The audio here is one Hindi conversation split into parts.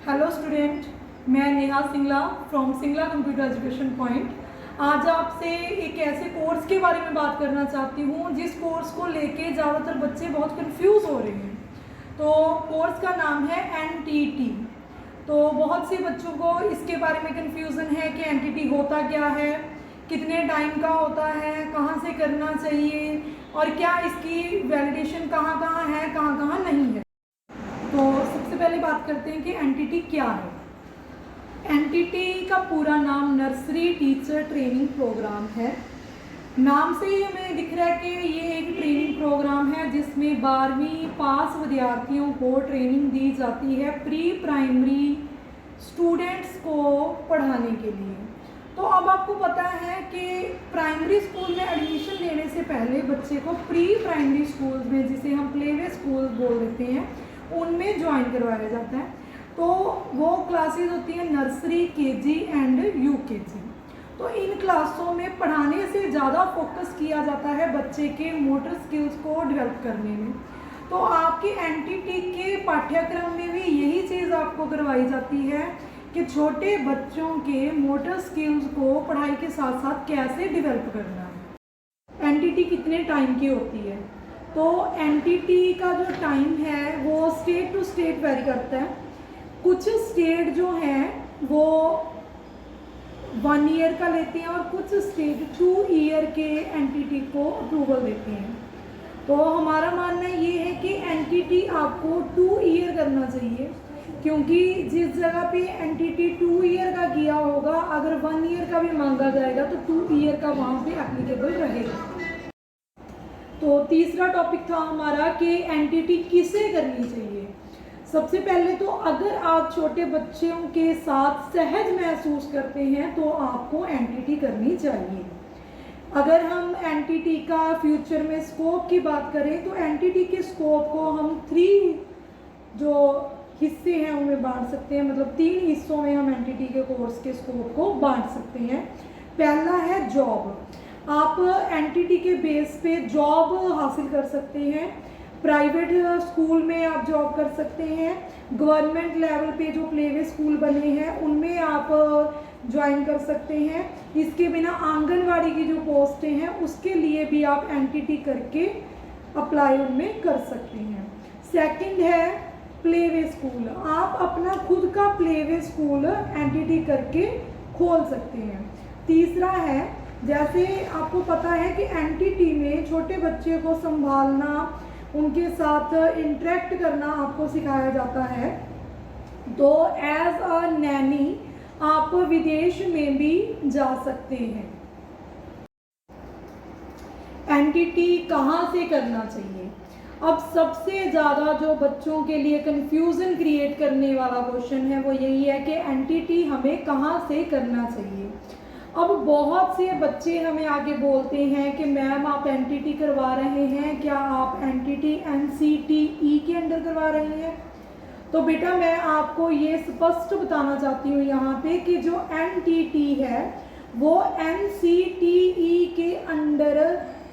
हेलो स्टूडेंट, मैं Neha Singla from Singla computer education point. आज आपसे एक ऐसे कोर्स के बारे में बात करना चाहती हूँ जिस कोर्स को लेके ज़्यादातर बच्चे बहुत कंफ्यूज हो रहे हैं। तो कोर्स का नाम है एनटीटी। तो बहुत से बच्चों को इसके बारे में कंफ्यूजन है कि एनटीटी होता क्या है, कितने टाइम का होता है, कहाँ से करना चाहिए और क्या इसकी वैलिडेशन कहाँ कहाँ है, कहाँ कहाँ नहीं है। तो सबसे पहले बात करते हैं कि एनटीटी क्या है। एनटीटी का पूरा नाम नर्सरी टीचर ट्रेनिंग प्रोग्राम है। नाम से ही हमें दिख रहा है कि ये एक ट्रेनिंग प्रोग्राम है जिसमें 12वीं पास विद्यार्थियों को ट्रेनिंग दी जाती है प्री प्राइमरी स्टूडेंट्स को पढ़ाने के लिए। तो अब आपको पता है कि प्राइमरी स्कूल में एडमिशन लेने से पहले बच्चे को प्री प्राइमरी स्कूल में, जिसे हम प्लेवे स्कूल बोल देते हैं, उनमें ज्वाइन करवाया जाता है। तो वो क्लासेस होती हैं नर्सरी, केजी एंड यूकेजी। तो इन क्लासों में पढ़ाने से ज़्यादा फोकस किया जाता है बच्चे के मोटर स्किल्स को डेवलप करने में। तो आपके एनटीटी के पाठ्यक्रम में भी यही चीज़ आपको करवाई जाती है कि छोटे बच्चों के मोटर स्किल्स को पढ़ाई के साथ साथ कैसे डेवलप करना है। एनटीटी कितने टाइम की होती है? तो एनटीटी का जो टाइम है वो स्टेट टू स्टेट वेरी करता है। कुछ स्टेट जो हैं वो 1 ईयर का लेते हैं और कुछ स्टेट 2 ईयर के एनटीटी को अप्रूवल देते हैं। तो हमारा मानना ये है कि एनटीटी आपको 2 ईयर करना चाहिए, क्योंकि जिस जगह पे एनटीटी 2 ईयर का किया होगा, अगर 1 ईयर का भी मांगा जाएगा तो 2 ईयर का वहाँ पे एप्लीकेबल रहेगा। तो तीसरा टॉपिक था हमारा कि एनटीटी किसे करनी चाहिए। सबसे पहले तो अगर आप छोटे बच्चों के साथ सहज महसूस करते हैं तो आपको एनटीटी करनी चाहिए। अगर हम एनटीटी का फ्यूचर में स्कोप की बात करें तो एनटीटी के स्कोप को हम 3 जो हिस्से हैं उनमें बांट सकते हैं, मतलब 3 हिस्सों में हम एनटीटी के कोर्स के स्कोप को बांट सकते हैं। पहला है जॉब। आप एनटीटी के बेस पे जॉब हासिल कर सकते हैं। प्राइवेट स्कूल में आप जॉब कर सकते हैं। गवर्नमेंट लेवल पे जो प्लेवे स्कूल बने हैं उनमें आप ज्वाइन कर सकते हैं। इसके बिना आंगनवाड़ी की जो पोस्टें हैं उसके लिए भी आप एनटीटी करके अप्लाई उनमें कर सकते हैं। सेकंड है प्लेवे स्कूल। आप अपना खुद का प्लेवे स्कूल एनटीटी करके खोल सकते हैं। तीसरा है, जैसे आपको पता है कि एनटीटी में छोटे बच्चे को संभालना, उनके साथ इंटरेक्ट करना आपको सिखाया जाता है। तो एज अ नैनी आप विदेश में भी जा सकते हैं। एनटीटी कहाँ से करना चाहिए? अब सबसे ज़्यादा जो बच्चों के लिए कंफ्यूजन क्रिएट करने वाला क्वेश्चन है वो यही है कि एनटीटी हमें कहाँ से करना चाहिए। अब बहुत से बच्चे हमें आगे बोलते हैं कि मैम आप एनटीटी करवा रहे हैं, क्या आप एनटीटी एनसीटीई के अंडर करवा रहे हैं? तो बेटा मैं आपको ये स्पष्ट बताना चाहती हूँ यहाँ पे कि जो एनटीटी है वो एनसीटीई के अंडर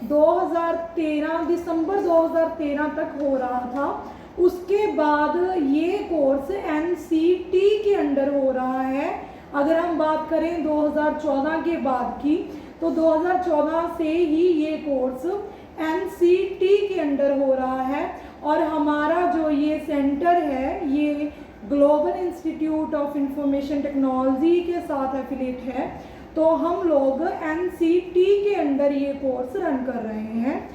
2013 दिसंबर 2013 तक हो रहा था। उसके बाद ये कोर्स एनसीटी के अंडर हो रहा है। अगर हम बात करें 2014 के बाद की, तो 2014 से ही ये कोर्स एनसीटी के अंडर हो रहा है। और हमारा जो ये सेंटर है ये global institute of information technology के साथ एफिलिएट है। तो हम लोग एनसीटी के अंदर ये कोर्स रन कर रहे हैं।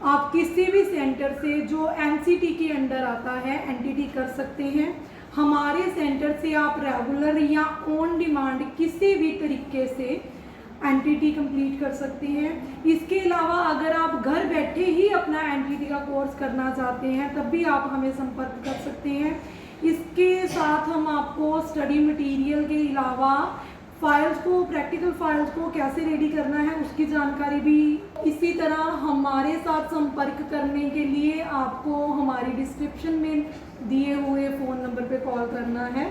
आप किसी भी सेंटर से जो एनसीटी के अंडर आता है एनटीटी कर सकते हैं। हमारे सेंटर से आप रेगुलर या ऑन डिमांड किसी भी तरीके से एनटीटी कंप्लीट कर सकते हैं। इसके अलावा अगर आप घर बैठे ही अपना एनटीटी का कोर्स करना चाहते हैं तब भी आप हमें संपर्क कर सकते हैं। इसके साथ हम आपको स्टडी मटेरियल के अलावा फाइल्स को, प्रैक्टिकल फाइल्स को कैसे रेडी करना है उसकी जानकारी भी। इसी तरह हमारे साथ संपर्क करने के लिए आपको हमारी डिस्क्रिप्शन में दिए हुए फ़ोन नंबर पे कॉल करना है।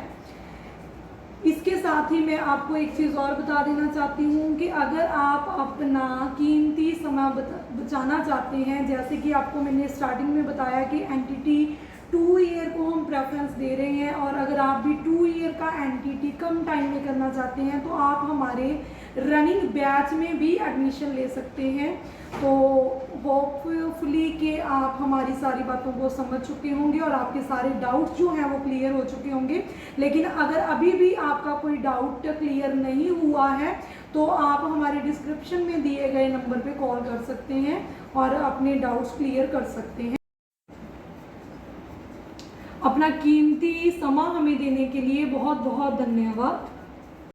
इसके साथ ही मैं आपको एक चीज़ और बता देना चाहती हूँ कि अगर आप अपना कीमती समय बचाना चाहते हैं, जैसे कि आपको मैंने स्टार्टिंग में बताया कि एनटीटी 2 ईयर को हम प्रेफरेंस दे रहे हैं, और अगर आप भी 2 ईयर का एनटीटी कम टाइम में करना चाहते हैं तो आप हमारे रनिंग बैच में भी एडमिशन ले सकते हैं। तो होपफुली कि आप हमारी सारी बातों को समझ चुके होंगे और आपके सारे डाउट्स जो हैं वो क्लियर हो चुके होंगे। लेकिन अगर अभी भी आपका कोई डाउट क्लियर नहीं हुआ है तो आप हमारे डिस्क्रिप्शन में दिए गए नंबर पे कॉल कर सकते हैं और अपने डाउट्स क्लियर कर सकते हैं। अपना कीमती समय हमें देने के लिए बहुत बहुत धन्यवाद।